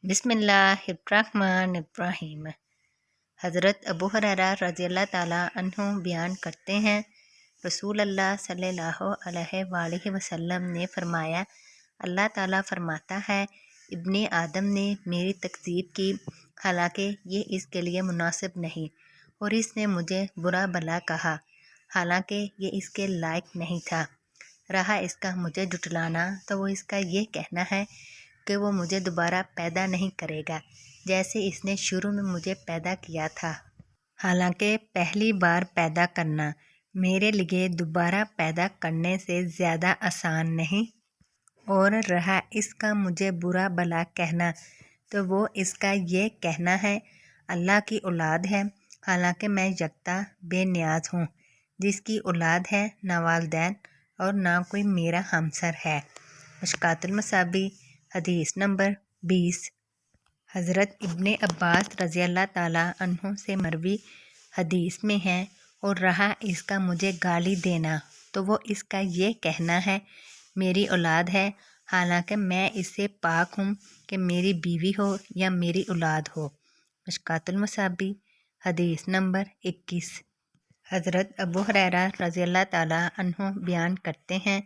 बिस्मिल्लाहिर्रहमानिर्रहीम। हज़रत अबू हुरैरा रज़ियल्लाहु ताला अन्हु बयान करते हैं, रसूल अल्लाह सल्लल्लाहु अलैहि वसल्लम ने फरमाया, अल्लाह ताला फरमाता है, इब्ने आदम ने मेरी तकज़ीब की, हालांकि ये इसके लिए मुनासिब नहीं, और इसने मुझे बुरा भला कहा, हालांकि ये इसके लायक नहीं था। रहा इसका मुझे जुटलाना, तो वो इसका ये कहना है कि वो मुझे दोबारा पैदा नहीं करेगा जैसे इसने शुरू में मुझे पैदा किया था। हालांकि पहली बार पैदा करना मेरे लिए दोबारा पैदा करने से ज़्यादा आसान नहीं। और रहा इसका मुझे बुरा भला कहना, तो वो इसका ये कहना है अल्लाह की औलाद है, हालांकि मैं यकता बेनियाज हूँ, जिसकी औलाद है ना वालिदैन और ना कोई मेरा हमसर है। मशकातुल मसाबी हदीस नंबर 20। हज़रत इब्ने अब्बास रज़ियल्लाहु ताला अन्हु से मरवी हदीस में है, और रहा इसका मुझे गाली देना, तो वो इसका ये कहना है मेरी औलाद है, हालांकि मैं इससे पाक हूँ कि मेरी बीवी हो या मेरी औलाद हो। मशकातुल मसाबी हदीस नंबर 21। हज़रत अबू हुरैरा रज़ियल्लाहु ताला अन्हु बयान करते हैं,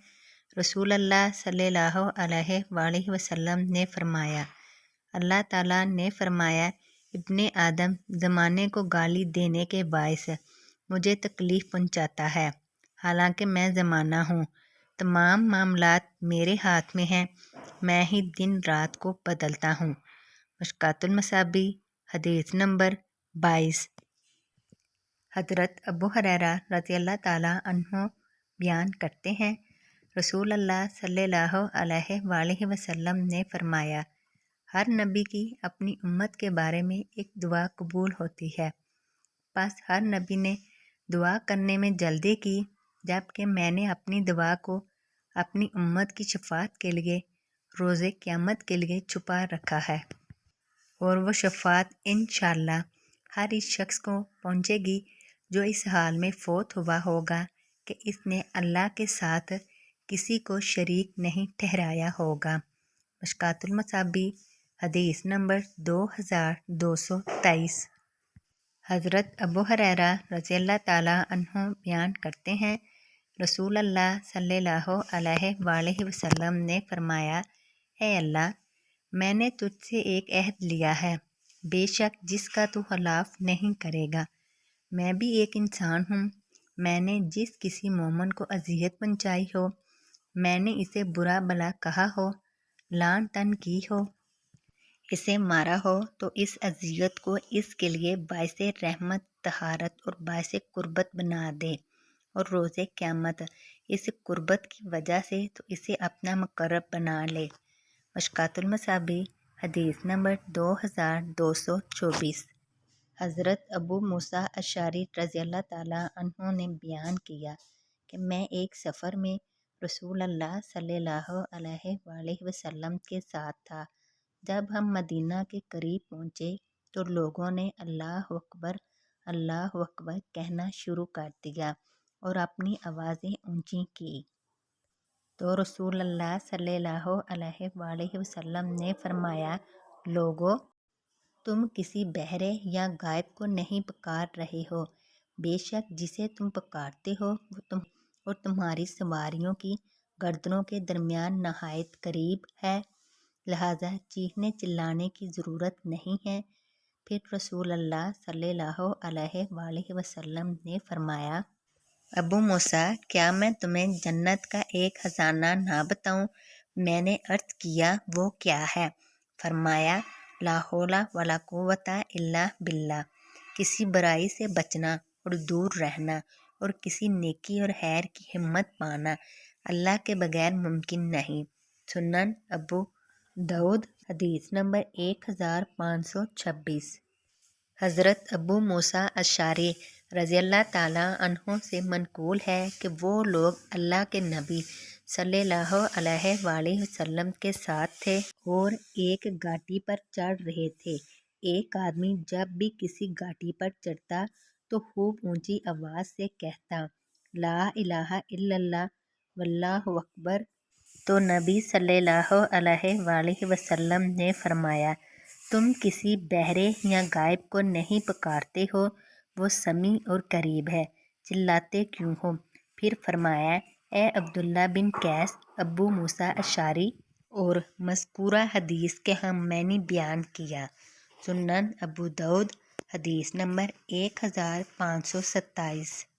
रसूल अल्लाह सल्लल्लाहु अलैहि वसल्लम ने फरमाया, अल्लाह ताला ने फरमाया, इब्ने आदम ज़माने को गाली देने के बायस मुझे तकलीफ़ पहुँचाता है, हालांकि मैं ज़माना हूँ, तमाम मामलात मेरे हाथ में हैं, मैं ही दिन रात को बदलता हूँ। मशकातुल मसाबी हदीस नंबर 22। हज़रत अबू हुरैरा रज़ियल्लाहु ताला अन्हु बयान करते हैं, रसूल अल्लाह सल्लल्लाहु अलैहि वसल्लम ने फरमाया, हर नबी की अपनी उम्मत के बारे में एक दुआ कबूल होती है। बस हर नबी ने दुआ करने में जल्दी की, जबकि मैंने अपनी दुआ को अपनी उम्मत की शफात के लिए रोज़े क़यामत के लिए छुपा रखा है, और वो शफात इंशाअल्लाह हर इस शख्स को पहुँचेगी जो इस हाल में फ़ौत हुआ होगा कि इसने अल्लाह के साथ किसी को शरीक नहीं ठहराया होगा। मशकातुल मसाबी हदीस नंबर 2223। हज़रत अबू हुरैरा रज़ियल्लाहु ताला अन्हु बयान करते हैं, रसूल अल्लाह सल्लल्लाहु अलैहि वसल्लम ने फरमाया, ए अल्लाह, मैंने तुझसे एक अहद लिया है, बेशक जिसका तू खिलाफ नहीं करेगा। मैं भी एक इंसान हूँ, मैंने जिस किसी मोमन को अजियत पहुँचाई हो, मैंने इसे बुरा भला कहा हो, लान तन की हो, इसे मारा हो, तो इस अजियत को इसके लिए बाइसे रहमत, तहारत और बाइसे कुर्बत बना दे, और रोज़े क़यामत इस कुर्बत की वजह से तो इसे अपना मुकर्रब बना ले। मशकातुल मसाबी हदीस नंबर 2224। हज़रत अबू मूसा अशारी रज़ियल्लाहु ताला अन्हु ने बयान किया कि मैं एक सफ़र में रसूल अल्लाह सल्लल्लाहु अलैहि वसल्लम के साथ था। जब हम मदीना के करीब पहुँचे तो लोगों ने अल्लाह अकबर कहना शुरू कर दिया और अपनी आवाज़ें ऊंची की, तो रसूल अल्लाह सल्लल्लाहु अलैहि वसल्लम ने फरमाया, लोगो, तुम किसी बहरे या गायब को नहीं पुकार रहे हो, बेशक जिसे तुम पुकारते हो वो तुम और तुम्हारी सवारियों की गर्दनों के दरमियान नहायत करीब है, लिहाजा चीखने चिल्लाने की ज़रूरत नहीं है। फिर रसूल अल्लाह सल्लल्लाहु अलैहि वसल्लम ने फरमाया, अबू मूसा, क्या मैं तुम्हें जन्नत का एक ख़जाना ना बताऊं? मैंने अर्ज़ किया, वो क्या है? फरमाया, ला हौला वला कुव्वता इल्ला बिल्लाह, किसी बुराई से बचना और दूर रहना और किसी नेकी और खैर की हिम्मत पाना अल्लाह के बगैर मुमकिन नहीं। सुनन अबू दाऊद हदीस नंबर 1526। हज़रत अबू मूसा अशारी रज़ियल्लाहु ताला अन्हु से मनकूल है कि वो लोग अल्लाह के नबी सल्लल्लाहु अलैहि वसल्लम के साथ थे और एक घाटी पर चढ़ रहे थे। एक आदमी जब भी किसी घाटी पर चढ़ता तो खूब ऊंची आवाज़ से कहता, ला इलाहा इल्लल्लाह वल्लाहु अकबर। तो नबी सल्लल्लाहु अलैहि वसल्लम ने फरमाया, تم کسی بہرے یا غائب کو نہیں پکارتے ہو، وہ سمیع اور قریب ہے، چلاتے کیوں ہو؟ پھر فرمایا، اے عبداللہ بن قیس ابو موسیٰ اشعری اور مذکورہ حدیث کے ہم میں نے بیان کیا۔ سنن ابو داؤد حدیث نمبر 1527۔